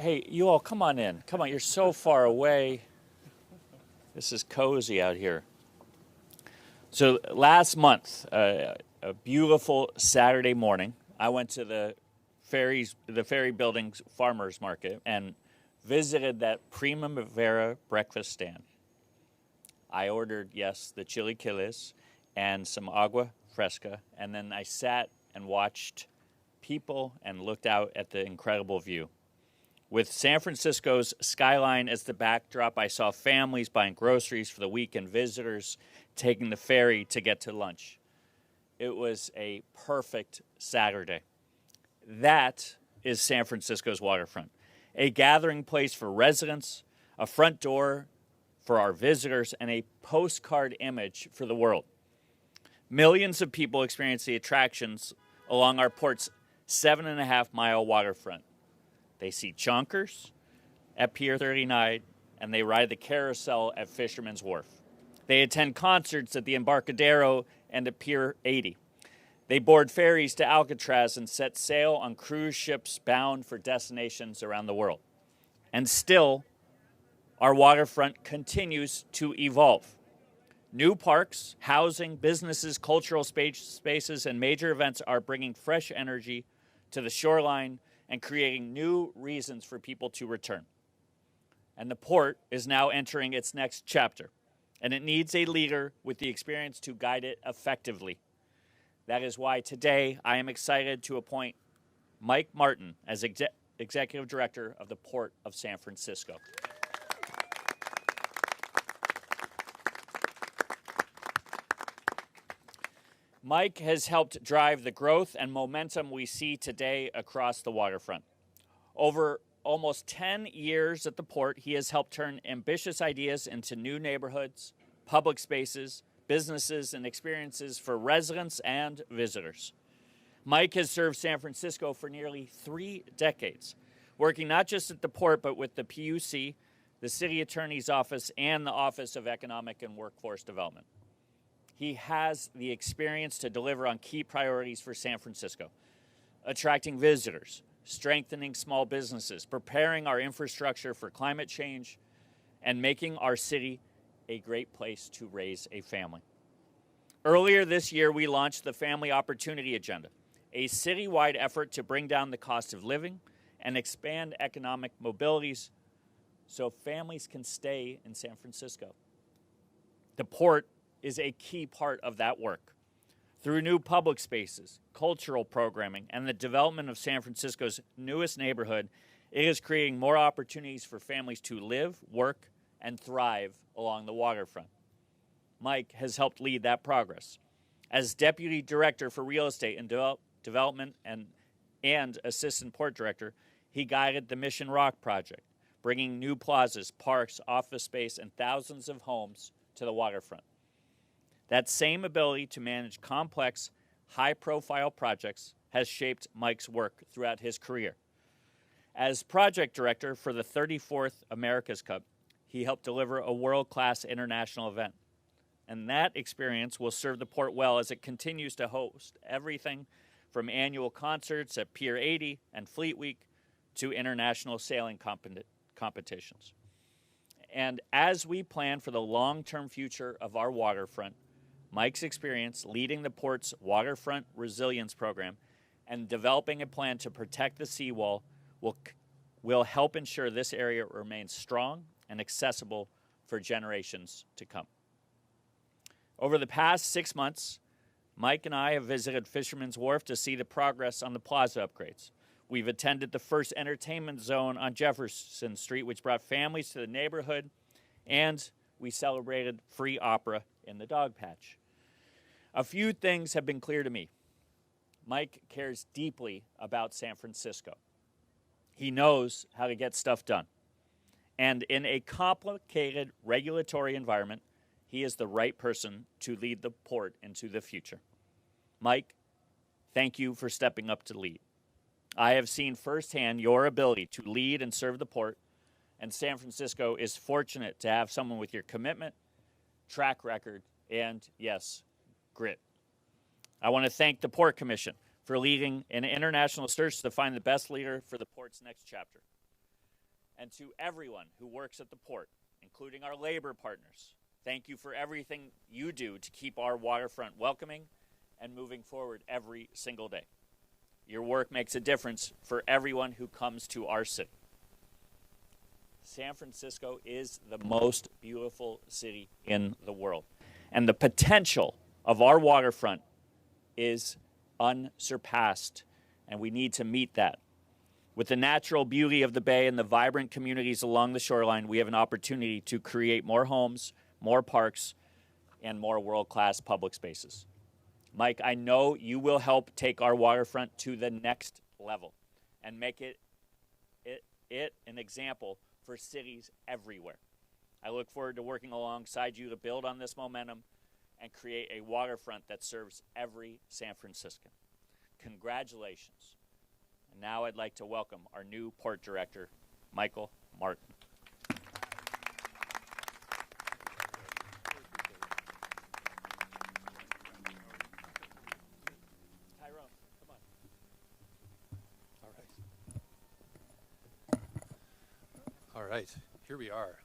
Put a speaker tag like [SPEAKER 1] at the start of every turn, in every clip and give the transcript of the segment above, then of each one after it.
[SPEAKER 1] Hey, you all, come on in. Come on, you're so far away. This is cozy out here. So last month, a beautiful Saturday morning, I went to the Ferry Buildings Farmers Market and visited that Primavera breakfast stand. I ordered, yes, the chilaquiles and some agua fresca, and then I sat and watched people and looked out at the incredible view. With San Francisco's skyline as the backdrop, I saw families buying groceries for the week and visitors taking the ferry to get to lunch. It was a perfect Saturday. That is San Francisco's waterfront, a gathering place for residents, a front door for our visitors, and a postcard image for the world. Millions of people experience the attractions along our port's 7.5-mile waterfront. They see chonkers at Pier 39, and they ride the carousel at Fisherman's Wharf. They attend concerts at the Embarcadero and at Pier 80. They board ferries to Alcatraz and set sail on cruise ships bound for destinations around the world. And still, our waterfront continues to evolve. New parks, housing, businesses, cultural spaces, and major events are bringing fresh energy to the shoreline and creating new reasons for people to return. And the port is now entering its next chapter, and it needs a leader with the experience to guide it effectively. That is why today I am excited to appoint Mike Martin as Executive Director of the Port of San Francisco. Mike has helped drive the growth and momentum we see today across the waterfront. Over almost 10 years at the port, he has helped turn ambitious ideas into new neighborhoods, public spaces, businesses, and experiences for residents and visitors. Mike has served San Francisco for nearly 3 decades, working not just at the port, but with the PUC, the City Attorney's Office, and the Office of Economic and Workforce Development. He has the experience to deliver on key priorities for San Francisco: attracting visitors, strengthening small businesses, preparing our infrastructure for climate change, and making our city a great place to raise a family. Earlier this year, we launched the Family Opportunity Agenda, a citywide effort to bring down the cost of living and expand economic mobilities so families can stay in San Francisco. The port is a key part of that work. Through new public spaces, cultural programming, and the development of San Francisco's newest neighborhood, it is creating more opportunities for families to live, work, and thrive along the waterfront. Mike has helped lead that progress. As Deputy Director for Real Estate and Development and Assistant Port Director, he guided the Mission Rock project, bringing new plazas, parks, office space, and thousands of homes to the waterfront. That same ability to manage complex, high-profile projects has shaped Mike's work throughout his career. As project director for the 34th America's Cup, he helped deliver a world-class international event. And that experience will serve the port well as it continues to host everything from annual concerts at Pier 80 and Fleet Week to international sailing competitions. And as we plan for the long-term future of our waterfront, Mike's experience leading the port's waterfront resilience program and developing a plan to protect the seawall will help ensure this area remains strong and accessible for generations to come. Over the past 6 months, Mike and I have visited Fisherman's Wharf to see the progress on the plaza upgrades. We've attended the first entertainment zone on Jefferson Street, which brought families to the neighborhood, and we celebrated free opera in the dog patch. A few things have been clear to me. Mike cares deeply about San Francisco. He knows how to get stuff done. And in a complicated regulatory environment, he is the right person to lead the port into the future. Mike, thank you for stepping up to lead. I have seen firsthand your ability to lead and serve the port, and San Francisco is fortunate to have someone with your commitment, track record, and, yes, grit. I want to thank the Port Commission for leading an international search to find the best leader for the port's next chapter. And to everyone who works at the port, including our labor partners, thank you for everything you do to keep our waterfront welcoming and moving forward every single day. Your work makes a difference for everyone who comes to our city. San Francisco is the most beautiful city in the world, and the potential of our waterfront is unsurpassed, and we need to meet that. With the natural beauty of the bay and the vibrant communities along the shoreline, we have an opportunity to create more homes, more parks, and more world-class public spaces. Mike, I know you will help take our waterfront to the next level and make it an example for cities everywhere. I look forward to working alongside you to build on this momentum and create a waterfront that serves every San Franciscan. Congratulations. And now I'd like to welcome our new port director, Michael Martin. Tyrone, come on.
[SPEAKER 2] All right, here we are.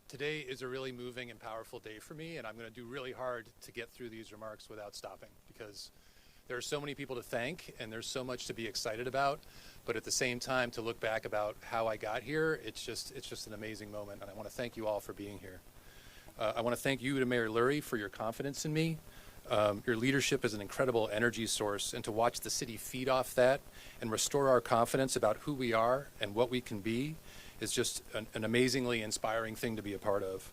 [SPEAKER 2] Today is a really moving and powerful day for me, and I'm going to do really hard to get through these remarks without stopping, because there are so many people to thank and there's so much to be excited about, but at the same time to look back about how I got here, it's just an amazing moment, and I want to thank you all for being here. I want to thank you to Mayor Lurie for your confidence in me. Your leadership is an incredible energy source, and to watch the city feed off that and restore our confidence about who we are and what we can be is just an amazingly inspiring thing to be a part of.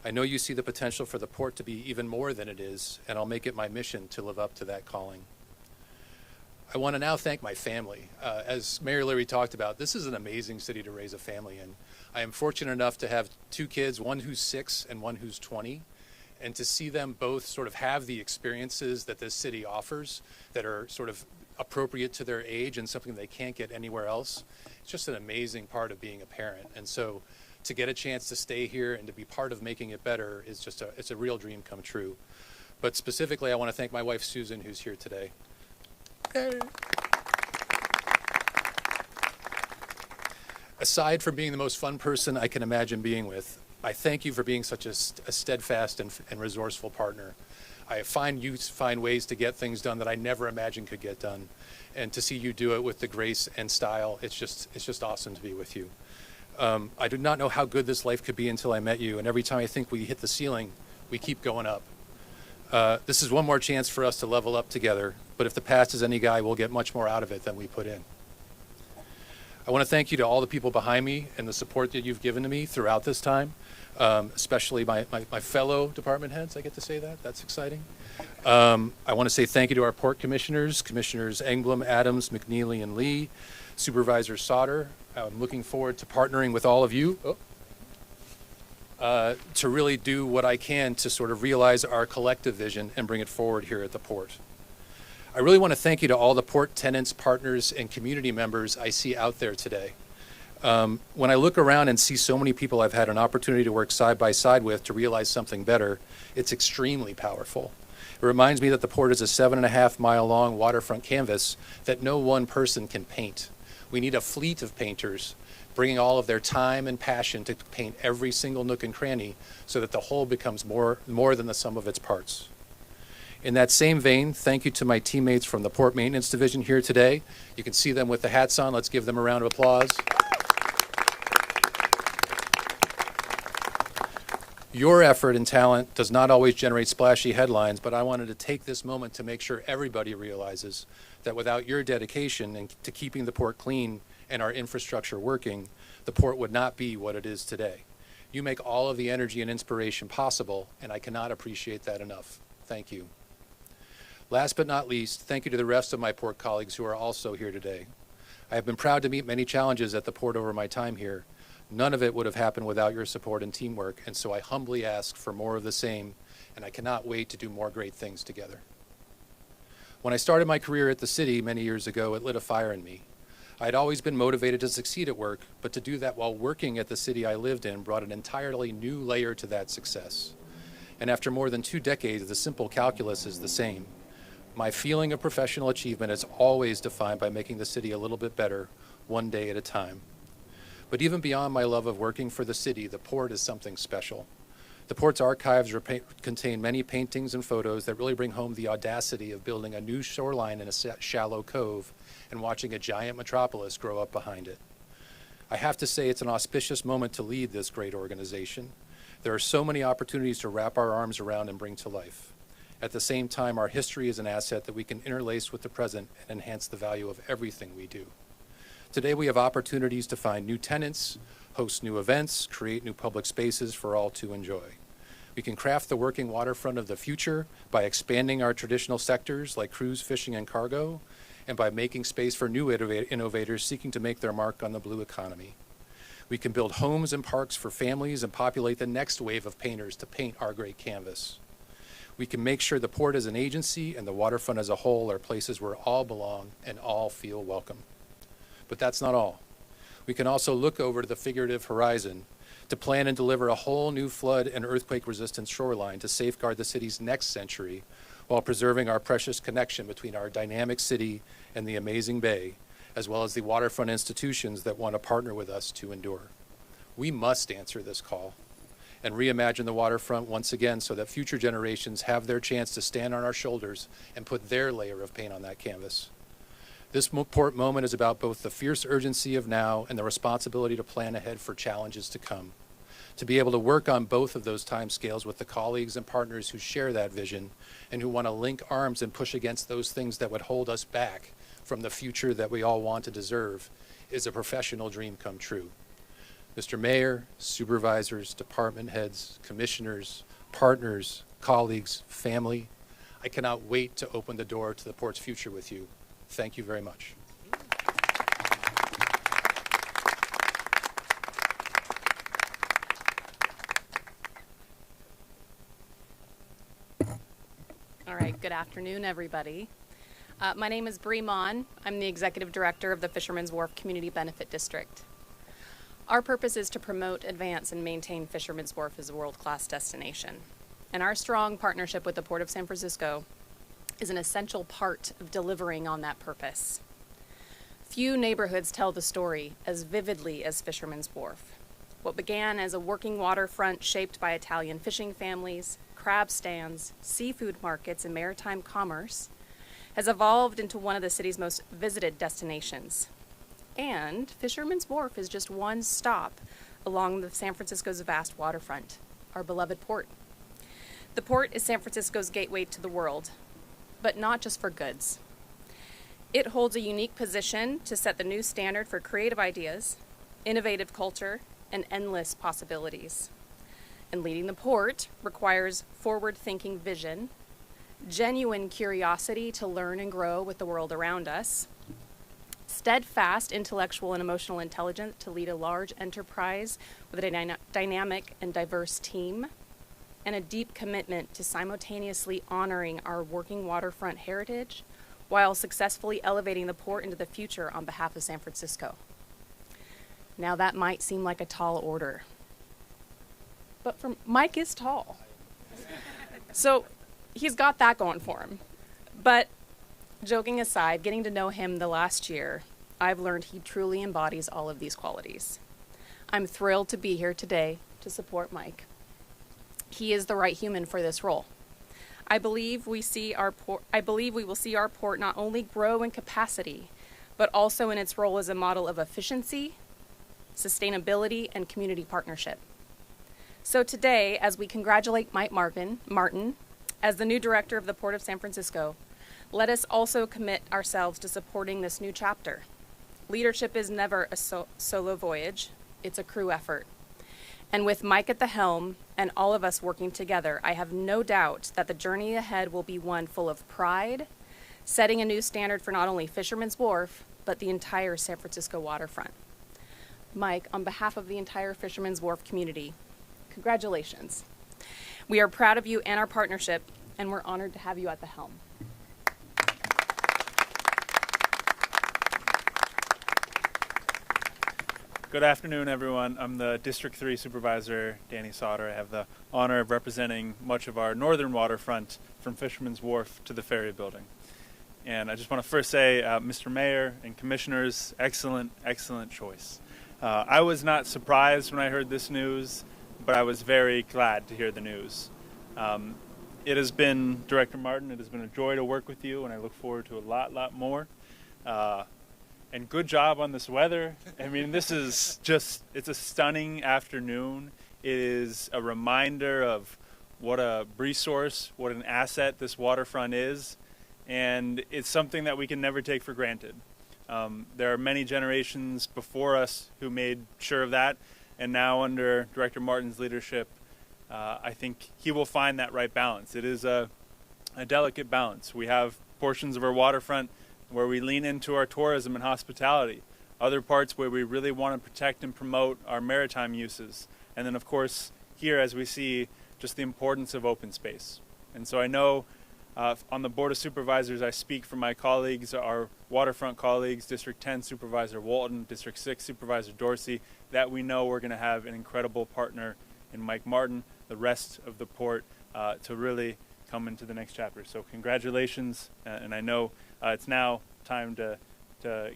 [SPEAKER 2] I know you see the potential for the port to be even more than it is, and I'll make it my mission to live up to that calling. I want to now thank my family. As Mayor Lurie talked about, this is an amazing city to raise a family in. I am fortunate enough to have two kids, one who's 6 and one who's 20, and to see them both sort of have the experiences that this city offers that are sort of appropriate to their age and something they can't get anywhere else. It's just an amazing part of being a parent. And so to get a chance to stay here and to be part of making it better is just it's a real dream come true. But specifically, I want to thank my wife, Susan, who's here today. Hey. Aside from being the most fun person I can imagine being with, I thank you for being such a steadfast and resourceful partner. I find you find ways to get things done that I never imagined could get done. And to see you do it with the grace and style, it's just awesome to be with you. I did not know how good this life could be until I met you, and every time I think we hit the ceiling, we keep going up. This is one more chance for us to level up together, but if the past is any guide, we'll get much more out of it than we put in. I want to thank you to all the people behind me and the support that you've given to me throughout this time, especially my fellow department heads. I get to say that. That's exciting. I want to say thank you to our port commissioners, Commissioners Engblom, Adams, McNeely, and Lee, Supervisor Sauter. I'm looking forward to partnering with all of you to really do what I can to sort of realize our collective vision and bring it forward here at the port. I really want to thank you to all the port tenants, partners, and community members I see out there today. When I look around and see so many people I've had an opportunity to work side by side with to realize something better, it's extremely powerful. It reminds me that the port is a 7.5-mile long waterfront canvas that no one person can paint. We need a fleet of painters bringing all of their time and passion to paint every single nook and cranny so that the whole becomes more than the sum of its parts. In that same vein, thank you to my teammates from the Port Maintenance Division here today. You can see them with the hats on. Let's give them a round of applause. Your effort and talent does not always generate splashy headlines, but I wanted to take this moment to make sure everybody realizes that without your dedication and to keeping the port clean and our infrastructure working, the port would not be what it is today. You make all of the energy and inspiration possible, and I cannot appreciate that enough. Thank you. Last but not least, thank you to the rest of my port colleagues who are also here today. I have been proud to meet many challenges at the port over my time here. None of it would have happened without your support and teamwork, and so I humbly ask for more of the same, and I cannot wait to do more great things together. When I started my career at the city many years ago, it lit a fire in me. I had always been motivated to succeed at work, but to do that while working at the city I lived in brought an entirely new layer to that success. And after more than 2 decades, the simple calculus is the same. My feeling of professional achievement is always defined by making the city a little bit better, one day at a time. But even beyond my love of working for the city, the port is something special. The port's archives contain many paintings and photos that really bring home the audacity of building a new shoreline in a shallow cove and watching a giant metropolis grow up behind it. I have to say it's an auspicious moment to lead this great organization. There are so many opportunities to wrap our arms around and bring to life. At the same time, our history is an asset that we can interlace with the present and enhance the value of everything we do. Today we have opportunities to find new tenants, host new events, create new public spaces for all to enjoy. We can craft the working waterfront of the future by expanding our traditional sectors like cruise, fishing, and cargo, and by making space for new innovators seeking to make their mark on the blue economy. We can build homes and parks for families and populate the next wave of painters to paint our great canvas. We can make sure the port as an agency and the waterfront as a whole are places where all belong and all feel welcome. But that's not all. We can also look over to the figurative horizon to plan and deliver a whole new flood and earthquake-resistant shoreline to safeguard the city's next century while preserving our precious connection between our dynamic city and the amazing bay, as well as the waterfront institutions that want to partner with us to endure. We must answer this call and reimagine the waterfront once again so that future generations have their chance to stand on our shoulders and put their layer of paint on that canvas. This port moment is about both the fierce urgency of now and the responsibility to plan ahead for challenges to come. To be able to work on both of those timescales with the colleagues and partners who share that vision and who want to link arms and push against those things that would hold us back from the future that we all want to deserve is a professional dream come true. Mr. Mayor, supervisors, department heads, commissioners, partners, colleagues, family, I cannot wait to open the door to the port's future with you. Thank you very much.
[SPEAKER 3] All right, good afternoon, everybody. My name is Bree Mon. I'm the Executive Director of the Fisherman's Wharf Community Benefit District. Our purpose is to promote, advance, and maintain Fisherman's Wharf as a world-class destination. And our strong partnership with the Port of San Francisco is an essential part of delivering on that purpose. Few neighborhoods tell the story as vividly as Fisherman's Wharf. What began as a working waterfront shaped by Italian fishing families, crab stands, seafood markets, and maritime commerce has evolved into one of the city's most visited destinations. And Fisherman's Wharf is just one stop along the San Francisco's vast waterfront, our beloved port. The port is San Francisco's gateway to the world, but not just for goods. It holds a unique position to set the new standard for creative ideas, innovative culture, and endless possibilities. And leading the port requires forward-thinking vision, genuine curiosity to learn and grow with the world around us, steadfast intellectual and emotional intelligence to lead a large enterprise with a dynamic and diverse team, and a deep commitment to simultaneously honoring our working waterfront heritage while successfully elevating the port into the future on behalf of San Francisco. Now that might seem like a tall order, but Mike is tall. So he's got that going for him. But joking aside, getting to know him the last year, I've learned he truly embodies all of these qualities. I'm thrilled to be here today to support Mike. He is the right human for this role. I believe we will see our port not only grow in capacity, but also in its role as a model of efficiency, sustainability, and community partnership. So today, as we congratulate Mike Martin as the new director of the Port of San Francisco, let us also commit ourselves to supporting this new chapter. Leadership is never a solo voyage, it's a crew effort. And with Mike at the helm and all of us working together, I have no doubt that the journey ahead will be one full of pride, setting a new standard for not only Fisherman's Wharf, but the entire San Francisco waterfront. Mike, on behalf of the entire Fisherman's Wharf community, congratulations. We are proud of you and our partnership, and we're honored to have you at the helm.
[SPEAKER 4] Good afternoon, everyone. I'm the District 3 Supervisor, Danny Sauter. I have the honor of representing much of our northern waterfront from Fisherman's Wharf to the Ferry Building. And I just want to first say, Mr. Mayor and Commissioners, excellent choice. I was not surprised when I heard this news, but I was very glad to hear the news. It has been, Director Martin, it has been a joy to work with you, and I look forward to a lot more. And good job on this weather. I mean, this is just, it's a stunning afternoon. It is a reminder of what a resource, what an asset this waterfront is, and it's something that we can never take for granted. There are many generations before us who made sure of that, and now under Director Martin's leadership, I think he will find that right balance. It is a delicate balance. We have portions of our waterfront where we lean into our tourism and hospitality, other parts where we really want to protect and promote our maritime uses, and then of course here as we see just the importance of open space. And so I know on the Board of Supervisors I speak for my colleagues, our waterfront colleagues, District 10 Supervisor Walton, District 6 Supervisor Dorsey, that we know we're going to have an incredible partner in Mike Martin, the rest of the port, to really come into the next chapter. So congratulations, and I know it's now time to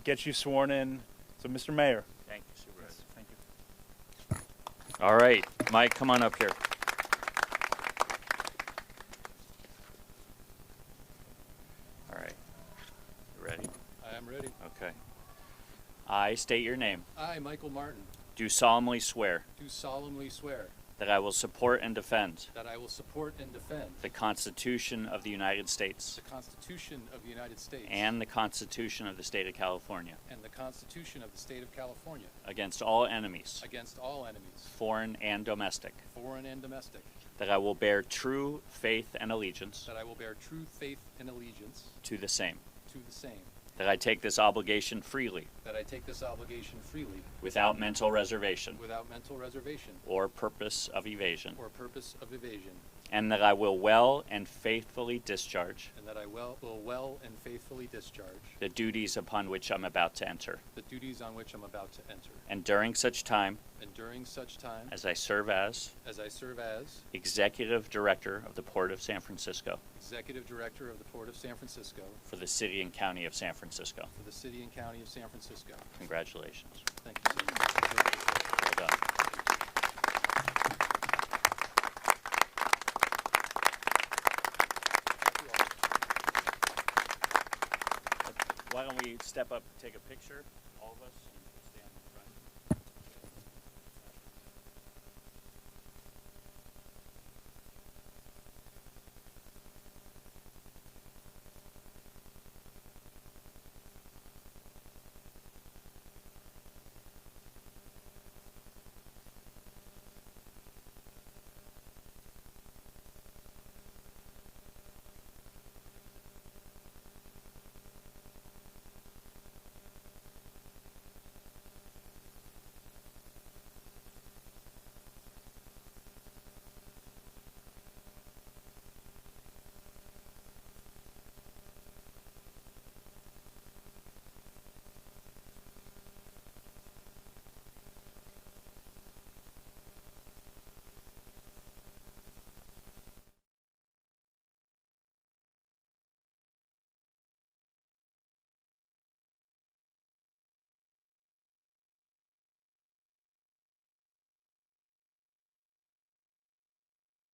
[SPEAKER 4] get you sworn in. So Mr. Mayor.
[SPEAKER 1] Thank you, Supervisor.
[SPEAKER 4] Thank you.
[SPEAKER 1] All right, Mike, come on up here. All right, you ready?
[SPEAKER 2] I am ready.
[SPEAKER 1] Okay. I state your name.
[SPEAKER 2] I, Michael Martin,
[SPEAKER 1] Do solemnly swear
[SPEAKER 2] do solemnly swear
[SPEAKER 1] that I will support and defend
[SPEAKER 2] that I will support and defend
[SPEAKER 1] the Constitution of the United States
[SPEAKER 2] the Constitution of the United States
[SPEAKER 1] and the Constitution of the State of California
[SPEAKER 2] and the Constitution of the State of California
[SPEAKER 1] against all enemies,
[SPEAKER 2] against all enemies,
[SPEAKER 1] foreign and domestic,
[SPEAKER 2] foreign and domestic,
[SPEAKER 1] that I will bear true faith and allegiance
[SPEAKER 2] that I will bear true faith and allegiance
[SPEAKER 1] to the same,
[SPEAKER 2] to the same,
[SPEAKER 1] that I take this obligation freely
[SPEAKER 2] that I take this obligation freely
[SPEAKER 1] without mental reservation
[SPEAKER 2] without mental reservation
[SPEAKER 1] or purpose of evasion,
[SPEAKER 2] or purpose of evasion,
[SPEAKER 1] and that I will well and faithfully discharge
[SPEAKER 2] and that I will well and faithfully discharge
[SPEAKER 1] the duties upon which I'm about to enter.
[SPEAKER 2] the duties on which I'm about to enter.
[SPEAKER 1] And during such time
[SPEAKER 2] And during such time
[SPEAKER 1] as I serve as
[SPEAKER 2] as I serve as
[SPEAKER 1] Executive Director of the Port of San Francisco
[SPEAKER 2] Executive Director of the Port of San Francisco
[SPEAKER 1] for the City and County of San Francisco.
[SPEAKER 2] for the City and County of San Francisco.
[SPEAKER 1] Congratulations.
[SPEAKER 2] Thank you, sir.
[SPEAKER 1] Well done. Why don't we step up, take a picture, all of us?